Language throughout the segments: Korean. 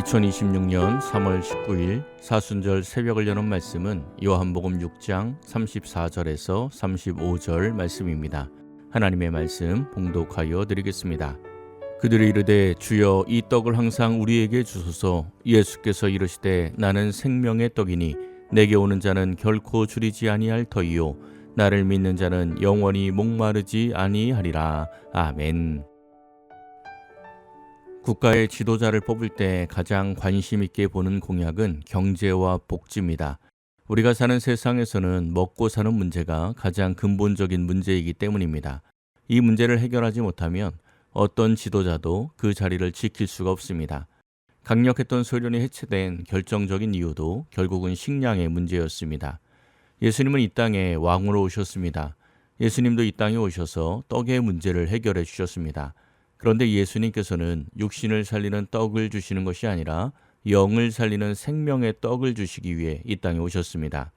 2026년 3월 19일 사순절 새벽을 여는 말씀은 요한복음 6장 34절에서 35절 말씀입니다. 하나님의 말씀 봉독하여 드리겠습니다. 그들이 이르되 주여 이 떡을 항상 우리에게 주소서. 예수께서 이르시되 나는 생명의 떡이니 내게 오는 자는 결코 줄이지 아니할 터이요 나를 믿는 자는 영원히 목마르지 아니하리라. 아멘. 국가의 지도자를 뽑을 때 가장 관심 있게 보는 공약은 경제와 복지입니다. 우리가 사는 세상에서는 먹고 사는 문제가 가장 근본적인 문제이기 때문입니다. 이 문제를 해결하지 못하면 어떤 지도자도 그 자리를 지킬 수가 없습니다. 강력했던 소련이 해체된 결정적인 이유도 결국은 식량의 문제였습니다. 예수님은 이 땅에 왕으로 오셨습니다. 예수님도 이 땅에 오셔서 떡의 문제를 해결해 주셨습니다. 그런데 예수님께서는 육신을 살리는 떡을 주시는 것이 아니라 영을 살리는 생명의 떡을 주시기 위해 이 땅에 오셨습니다.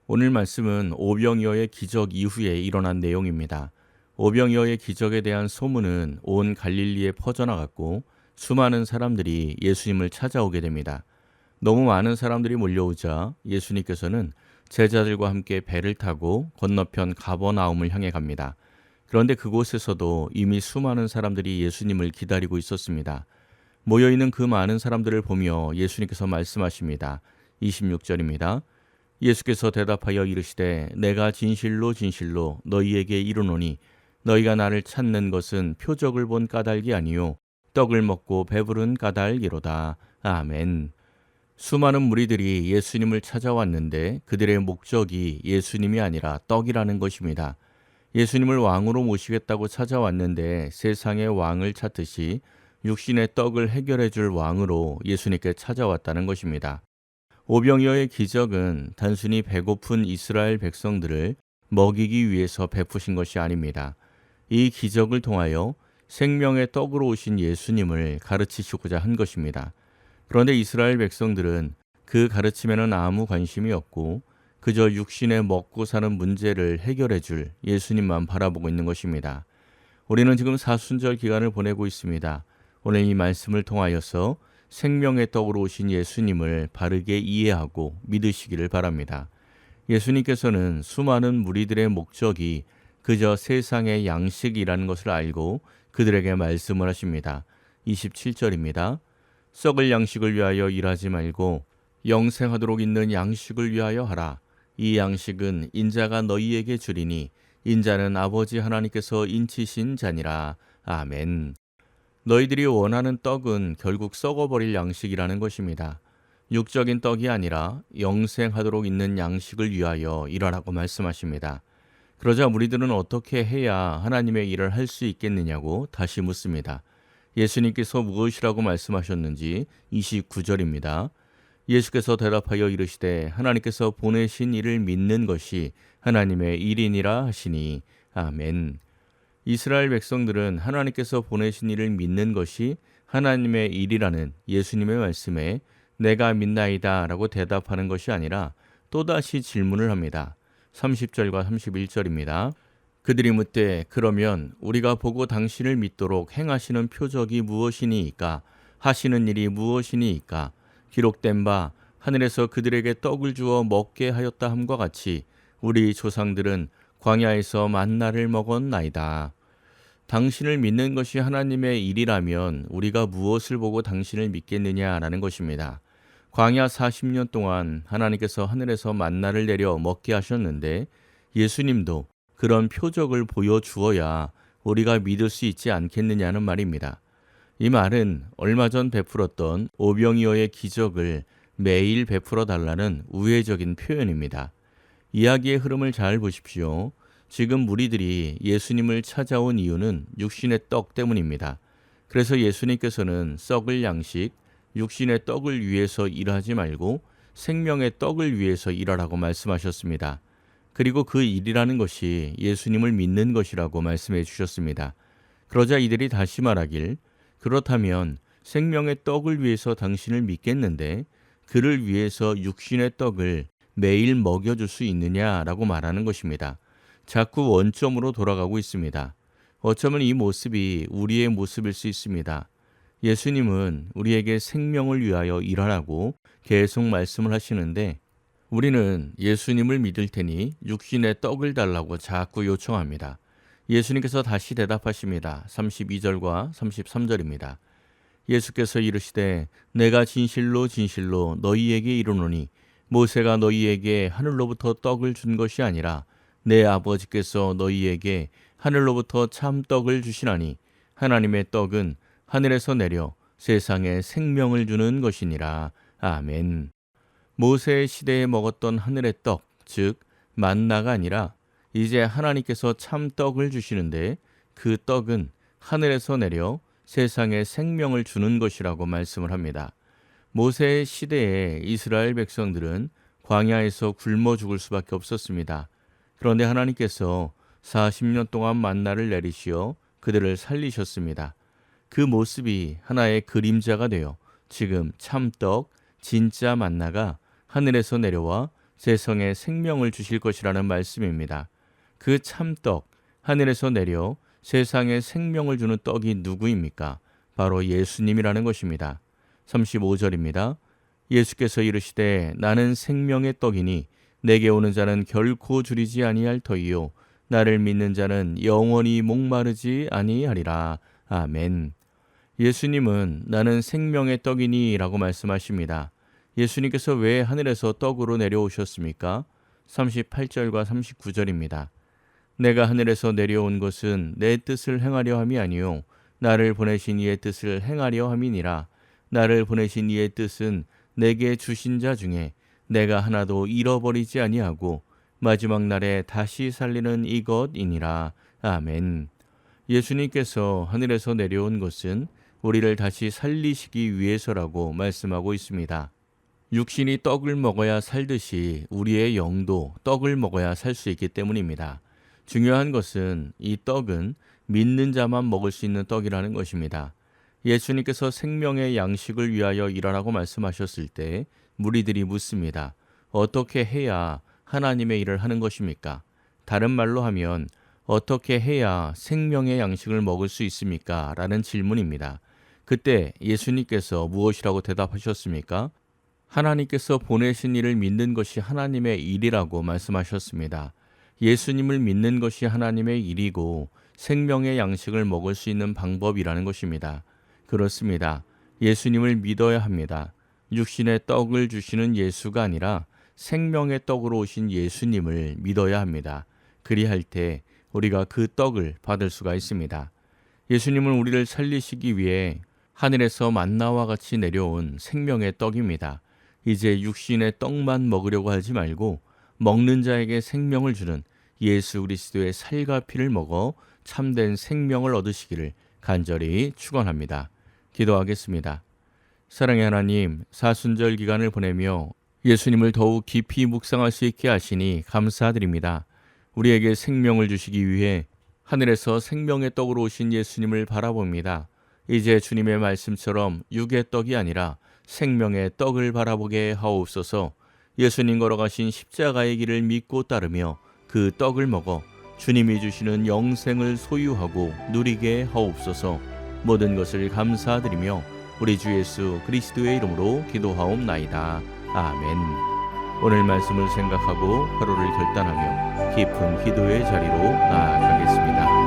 오늘 말씀은 오병이어의 기적 이후에 일어난 내용입니다. 오병이어의 기적에 대한 소문은 온 갈릴리에 퍼져나갔고 수많은 사람들이 예수님을 찾아오게 됩니다. 너무 많은 사람들이 몰려오자 예수님께서는 제자들과 함께 배를 타고 건너편 가버나움을 향해 갑니다. 그런데 그곳에서도 이미 수많은 사람들이 예수님을 기다리고 있었습니다. 모여있는 그 많은 사람들을 보며 예수님께서 말씀하십니다. 26절입니다. 예수께서 대답하여 이르시되 내가 진실로 진실로 너희에게 이르노니 너희가 나를 찾는 것은 표적을 본 까닭이 아니요 떡을 먹고 배부른 까닭이로다. 아멘. 수많은 무리들이 예수님을 찾아왔는데 그들의 목적이 예수님이 아니라 떡이라는 것입니다. 예수님을 왕으로 모시겠다고 찾아왔는데 세상의 왕을 찾듯이 육신의 떡을 해결해 줄 왕으로 예수님께 찾아왔다는 것입니다. 오병이어의 기적은 단순히 배고픈 이스라엘 백성들을 먹이기 위해서 베푸신 것이 아닙니다. 이 기적을 통하여 생명의 떡으로 오신 예수님을 가르치시고자 한 것입니다. 그런데 이스라엘 백성들은 그 가르침에는 아무 관심이 없고 그저 육신의 먹고 사는 문제를 해결해 줄 예수님만 바라보고 있는 것입니다. 우리는 지금 사순절 기간을 보내고 있습니다. 오늘 이 말씀을 통하여서 생명의 떡으로 오신 예수님을 바르게 이해하고 믿으시기를 바랍니다. 예수님께서는 수많은 무리들의 목적이 그저 세상의 양식이라는 것을 알고 그들에게 말씀을 하십니다. 27절입니다. 썩을 양식을 위하여 일하지 말고 영생하도록 있는 양식을 위하여 하라. 이 양식은 인자가 너희에게 주리니 인자는 아버지 하나님께서 인치신 자니라. 아멘. 너희들이 원하는 떡은 결국 썩어버릴 양식이라는 것입니다. 육적인 떡이 아니라 영생하도록 있는 양식을 위하여 일하라고 말씀하십니다. 그러자 무리들은 어떻게 해야 하나님의 일을 할 수 있겠느냐고 다시 묻습니다. 예수님께서 무엇이라고 말씀하셨는지 29절입니다. 예수께서 대답하여 이르시되 하나님께서 보내신 이를 믿는 것이 하나님의 일이니라 하시니. 아멘. 이스라엘 백성들은 하나님께서 보내신 이를 믿는 것이 하나님의 일이라는 예수님의 말씀에 내가 믿나이다 라고 대답하는 것이 아니라 또다시 질문을 합니다. 30절과 31절입니다. 그들이 묻되 그러면 우리가 보고 당신을 믿도록 행하시는 표적이 무엇이니이까? 하시는 일이 무엇이니이까? 기록된 바 하늘에서 그들에게 떡을 주어 먹게 하였다 함과 같이 우리 조상들은 광야에서 만나를 먹었나이다. 당신을 믿는 것이 하나님의 일이라면 우리가 무엇을 보고 당신을 믿겠느냐라는 것입니다. 광야 40년 동안 하나님께서 하늘에서 만나를 내려 먹게 하셨는데 예수님도 그런 표적을 보여주어야 우리가 믿을 수 있지 않겠느냐는 말입니다. 이 말은 얼마 전 베풀었던 오병이어의 기적을 매일 베풀어 달라는 우회적인 표현입니다. 이야기의 흐름을 잘 보십시오. 지금 무리들이 예수님을 찾아온 이유는 육신의 떡 때문입니다. 그래서 예수님께서는 썩을 양식, 육신의 떡을 위해서 일하지 말고 생명의 떡을 위해서 일하라고 말씀하셨습니다. 그리고 그 일이라는 것이 예수님을 믿는 것이라고 말씀해 주셨습니다. 그러자 이들이 다시 말하길 그렇다면 생명의 떡을 위해서 당신을 믿겠는데 그를 위해서 육신의 떡을 매일 먹여줄 수 있느냐라고 말하는 것입니다. 자꾸 원점으로 돌아가고 있습니다. 어쩌면 이 모습이 우리의 모습일 수 있습니다. 예수님은 우리에게 생명을 위하여 일하라고 계속 말씀을 하시는데 우리는 예수님을 믿을 테니 육신의 떡을 달라고 자꾸 요청합니다. 예수님께서 다시 대답하십니다. 32절과 33절입니다. 예수께서 이르시되 내가 진실로 진실로 너희에게 이르노니 모세가 너희에게 하늘로부터 떡을 준 것이 아니라 내 아버지께서 너희에게 하늘로부터 참 떡을 주시나니 하나님의 떡은 하늘에서 내려 세상에 생명을 주는 것이니라. 아멘. 모세의 시대에 먹었던 하늘의 떡, 즉 만나가 아니라 이제 하나님께서 참 떡을 주시는데 그 떡은 하늘에서 내려 세상에 생명을 주는 것이라고 말씀을 합니다. 모세의 시대에 이스라엘 백성들은 광야에서 굶어 죽을 수밖에 없었습니다. 그런데 하나님께서 40년 동안 만나를 내리시어 그들을 살리셨습니다. 그 모습이 하나의 그림자가 되어 지금 참떡, 진짜 만나가 하늘에서 내려와 세상에 생명을 주실 것이라는 말씀입니다. 그 참떡, 하늘에서 내려 세상에 생명을 주는 떡이 누구입니까? 바로 예수님이라는 것입니다. 35절입니다. 예수께서 이르시되 나는 생명의 떡이니 내게 오는 자는 결코 줄이지 아니할 터이요 나를 믿는 자는 영원히 목마르지 아니하리라. 아멘. 예수님은 나는 생명의 떡이니 라고 말씀하십니다. 예수님께서 왜 하늘에서 떡으로 내려오셨습니까? 38절과 39절입니다. 내가 하늘에서 내려온 것은 내 뜻을 행하려 함이 아니요 나를 보내신 이의 뜻을 행하려 함이니라. 나를 보내신 이의 뜻은 내게 주신 자 중에 내가 하나도 잃어버리지 아니하고 마지막 날에 다시 살리는 이것이니라. 아멘. 예수님께서 하늘에서 내려온 것은 우리를 다시 살리시기 위해서라고 말씀하고 있습니다. 육신이 떡을 먹어야 살듯이 우리의 영도 떡을 먹어야 살 수 있기 때문입니다. 중요한 것은 이 떡은 믿는 자만 먹을 수 있는 떡이라는 것입니다. 예수님께서 생명의 양식을 위하여 일하라고 말씀하셨을 때 무리들이 묻습니다. 어떻게 해야 하나님의 일을 하는 것입니까? 다른 말로 하면 어떻게 해야 생명의 양식을 먹을 수 있습니까? 라는 질문입니다. 그때 예수님께서 무엇이라고 대답하셨습니까? 하나님께서 보내신 이를 믿는 것이 하나님의 일이라고 말씀하셨습니다. 예수님을 믿는 것이 하나님의 일이고 생명의 양식을 먹을 수 있는 방법이라는 것입니다. 그렇습니다. 예수님을 믿어야 합니다. 육신의 떡을 주시는 예수가 아니라 생명의 떡으로 오신 예수님을 믿어야 합니다. 그리할 때 우리가 그 떡을 받을 수가 있습니다. 예수님은 우리를 살리시기 위해 하늘에서 만나와 같이 내려온 생명의 떡입니다. 이제 육신의 떡만 먹으려고 하지 말고 먹는 자에게 생명을 주는 예수 그리스도의 살과 피를 먹어 참된 생명을 얻으시기를 간절히 축원합니다. 기도하겠습니다. 사랑의 하나님, 사순절 기간을 보내며 예수님을 더욱 깊이 묵상할 수 있게 하시니 감사드립니다. 우리에게 생명을 주시기 위해 하늘에서 생명의 떡으로 오신 예수님을 바라봅니다. 이제 주님의 말씀처럼 육의 떡이 아니라 생명의 떡을 바라보게 하옵소서. 예수님 걸어가신 십자가의 길을 믿고 따르며 그 떡을 먹어 주님이 주시는 영생을 소유하고 누리게 하옵소서. 모든 것을 감사드리며 우리 주 예수 그리스도의 이름으로 기도하옵나이다. 아멘. 오늘 말씀을 생각하고 하루를 결단하며 깊은 기도의 자리로 나아가겠습니다.